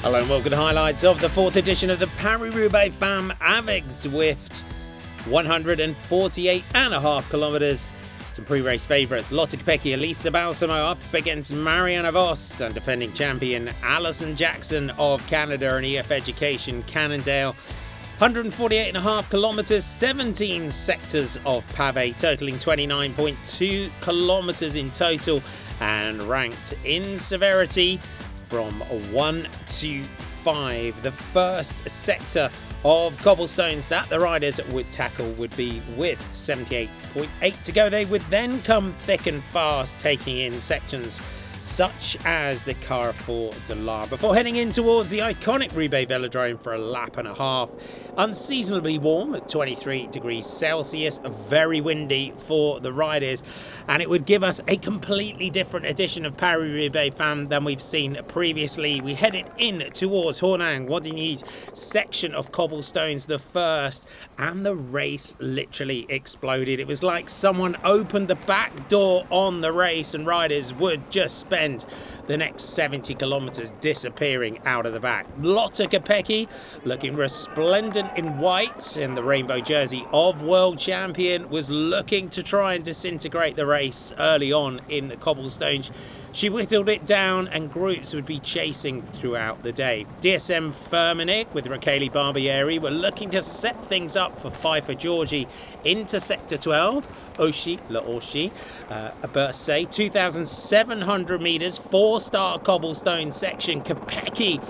Hello and welcome to highlights of the 4th edition of the Paris-Roubaix Femmes avec Zwift. 148.5 kilometres. Some pre-race favourites: Lotte Kopecky, Elisa Balsamo up against Marianne Vos and defending champion Alison Jackson of Canada and EF Education Cannondale. 148.5 kilometres, 17 sectors of pavé, totaling 29.2 kilometres in total, and ranked in severity from 1 to 5. The first sector of cobblestones that the riders would tackle would be with 78.8 to go. They would then come thick and fast, taking in sections such as the Carrefour de l'Arbre before heading in towards the iconic Roubaix Velodrome for a lap and a half. Unseasonably warm at 23 degrees Celsius, very windy for the riders, and it would give us a completely different edition of Paris-Roubaix Femmes than we've seen previously. We headed in towards Hornaing-Wadigny section of cobblestones, the first, and the race literally exploded. It was like someone opened the back door on the race and riders would just spend the next 70 kilometres disappearing out of the back. Lotte Kopecky looking resplendent in white in the rainbow jersey of world champion was looking to try and disintegrate the race early on in the cobblestones. She whittled it down and groups would be chasing throughout the day. DSM Firmenich with Rachele Barbieri were looking to set things up for Pfeiffer Georgi into sector 12. Oshi, La Oshi, Berse, 2,700 metres, 4-star cobblestone section. Kopecky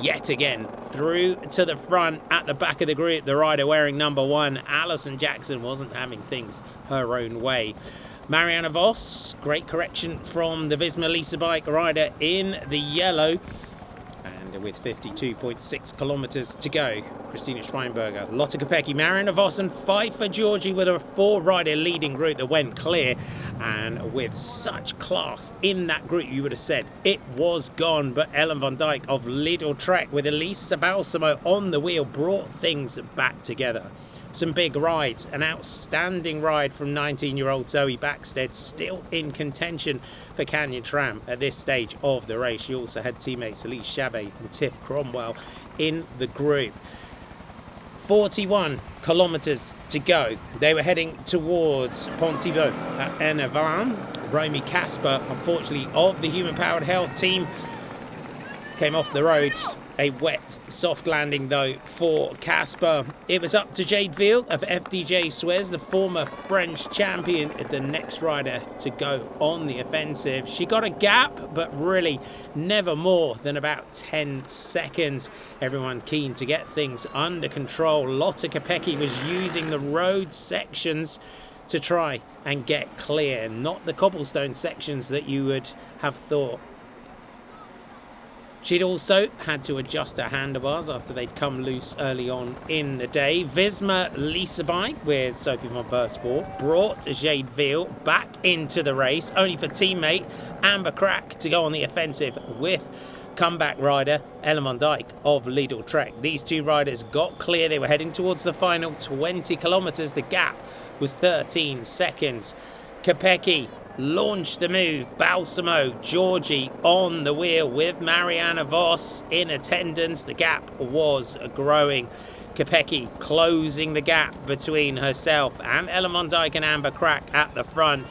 yet again through to the front. At the back of the group, the rider wearing number 1, Alison Jackson, wasn't having things her own way. Marianne Vos, great correction from the Visma Lisa bike rider in the yellow. And with 52.6 kilometres to go, Christina Schweinberger, Lotte Kopecky, Marianne Vos and Pfeiffer Georgi with a 4-rider leading group that went clear. And with such class in that group, you would have said it was gone. But Ellen van Dijk of Lidl Trek with Elisa Balsamo on the wheel brought things back together. Some big rides, an outstanding ride from 19-year-old Zoe Backstead, still in contention for Canyon Tram at this stage of the race. She also had teammates Elise Chabet and Tiff Cromwell in the group. 41 kilometres to go. They were heading towards Pont Thibault at Ennevan. Romy Kasper, unfortunately, of the human-powered health team, came off the road. A wet, soft landing, though, for Kasper. It was up to Jade Veal of FDJ Suez, the former French champion, the next rider to go on the offensive. She got a gap, but really never more than about 10 seconds. Everyone keen to get things under control. Lotte Kopecky was using the road sections to try and get clear, not the cobblestone sections that you would have thought. She'd also had to adjust her handlebars after they'd come loose early on in the day. Visma Lisa bike with Sophie von Versvoort brought Jade Veal back into the race, only for teammate Amber Crack to go on the offensive with comeback rider Ellen van Dijk of Lidl Trek. These two riders got clear. They were heading towards the final 20 kilometres. The gap was 13 seconds. Kopecky launched the move. Balsamo, Georgi on the wheel with Marianne Vos in attendance. The gap was growing. Kopecky closing the gap between herself and Ellen van Dijk and Amber Crack at the front.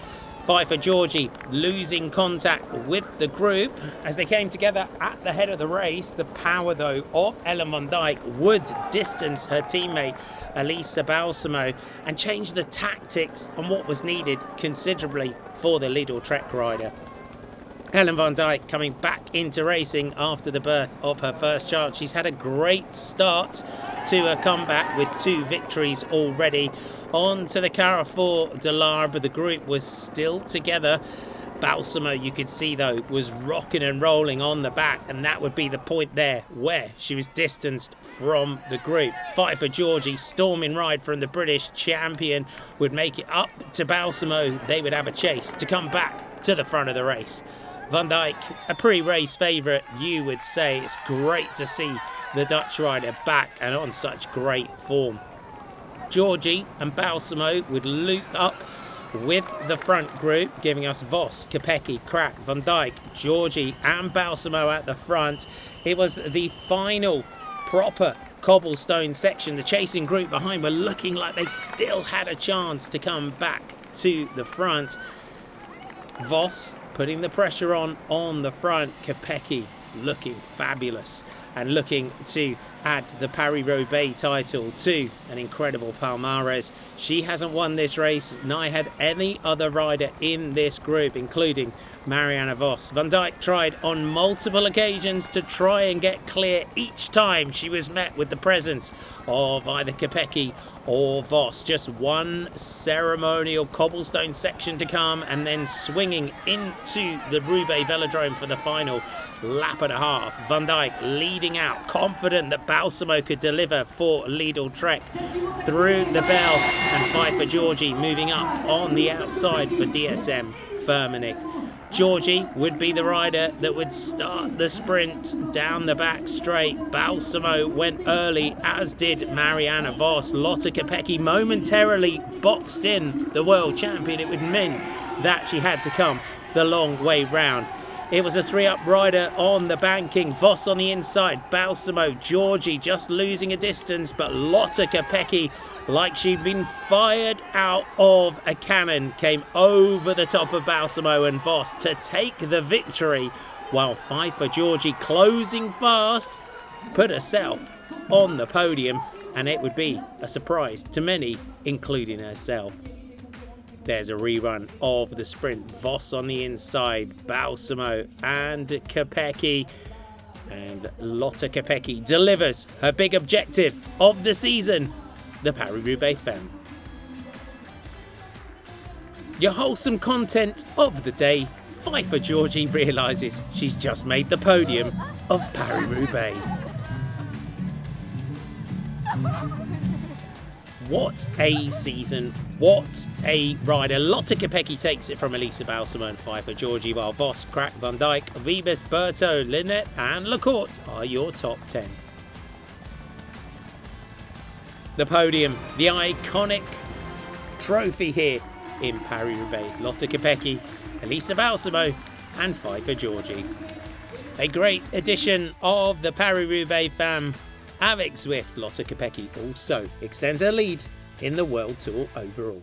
Pfeiffer Georgi losing contact with the group as they came together at the head of the race. The power, though, of Ellen van Dijk would distance her teammate Elisa Balsamo and change the tactics on what was needed considerably for the Lidl Trek rider. Ellen van Dijk coming back into racing after the birth of her first child. She's had a great start to her comeback with 2 victories already. On to the Carrefour de l'Arbre, but the group was still together. Balsamo, you could see, though, was rocking and rolling on the back, and that would be the point there where she was distanced from the group. Pfeiffer Georgi, storming ride from the British champion, would make it up to Balsamo. They would have a chase to come back to the front of the race. Van Dijk, a pre-race favourite, you would say. It's great to see the Dutch rider back and on such great form. Georgi and Balsamo would loop up with the front group, giving us Vos, Kopecky, Krak, Van Dijk, Georgie and Balsamo at the front. It was the final proper cobblestone section. The chasing group behind were looking like they still had a chance to come back to the front. Vos putting the pressure on the front. Kopecky looking fabulous and looking to add the Paris-Roubaix title to an incredible palmarès. She hasn't won this race, neither had any other rider in this group, including Marianne Vos. Van Dijk tried on multiple occasions to try and get clear. Each time she was met with the presence of either Kopecky or Vos. Just one ceremonial cobblestone section to come, and then swinging into the Roubaix Velodrome for the final lap and a half. Van Dijk leading out, confident that Balsamo could deliver for Lidl-Trek. Through the bell, and Pfeiffer Georgie moving up on the outside for DSM Firmenich. Georgie would be the rider that would start the sprint down the back straight. Balsamo went early, as did Marianne Vos. Lotte Kopecky momentarily boxed in the world champion. It would mean that she had to come the long way round. It was a three-up rider on the banking. Vos on the inside, Balsamo, Georgie just losing a distance, but Lotte Kopecky, like she'd been fired out of a cannon, came over the top of Balsamo and Vos to take the victory, while Pfeiffer Georgie, closing fast, put herself on the podium, and it would be a surprise to many, including herself. There's a rerun of the sprint. Vos on the inside, Balsamo and Kopecky. And Lotte Kopecky delivers her big objective of the season, the Paris-Roubaix Femmes. Your wholesome content of the day, Pfeiffer Georgie realises she's just made the podium of Paris-Roubaix. What a season, what a rider. Lotte Kopecky takes it from Elisa Balsamo and Pfeiffer Georgie, while Vos, Krak, Van Dijk, Wiebes, Berto, Linette and Lecourt are your top 10. The podium, the iconic trophy here in Paris-Roubaix. Lotte Kopecky, Elisa Balsamo and Pfeiffer Georgie. A great edition of the Paris-Roubaix Femmes. Avec Zwift, Lotte Kopecky also extends her lead in the World Tour overall.